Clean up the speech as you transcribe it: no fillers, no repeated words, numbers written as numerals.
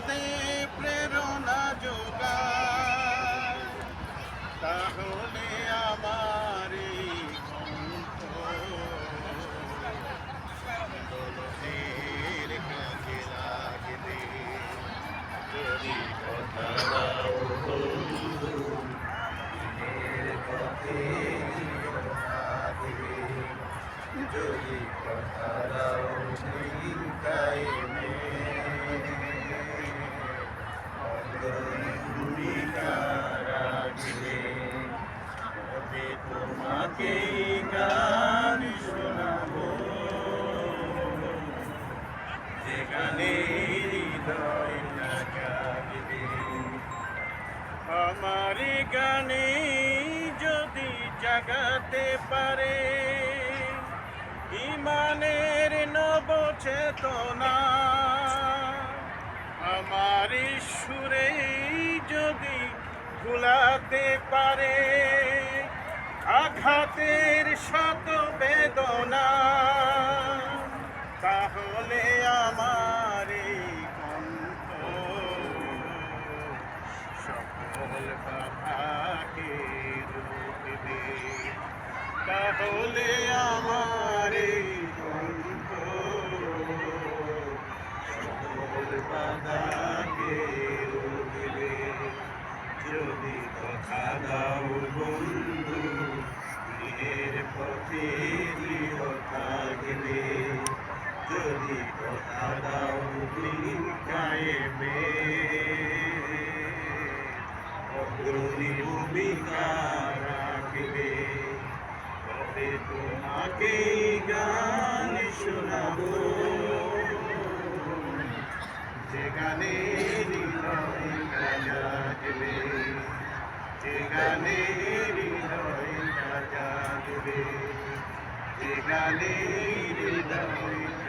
পথে প্রেরণা যোগায়, তাহলে আমার এই কণ্ঠ আন্দোলনের কাজে লাগবে। যদি কথা দাও বন্ধু, দিনের পথে থাকবে। যদি কথা দাও দিন কায়েমে, অগ্রণী ভূমিকা রাখবে। তবে তোমাকে গান শোনাবো, যে গানে হৃদয়টা জাগবে। আমার গানে যদি জাগাতে পারে ইমানের নব চেতনা, আমার সুরে যদি ভুলাতে পারে আঘাতের শত বেদনা, তাহলে আমার এই কণ্ঠ সকল বাধাকে রুখবে। তাহলে আমার এই কণ্ঠ সকল বাধাকে রুখবে। যদি কথা দাও বন্ধু, দিনের পথে দৃঢ় থাকবে। যদি কথা দাও দিন কায়েমে, অগ্রণী ভূমিকা রাখবে। তবে তোমাকে গান শোনাবো, যে গানে হৃদয়টা জাগবে। যে গানে হৃদয়টা জাগবে। যে গানে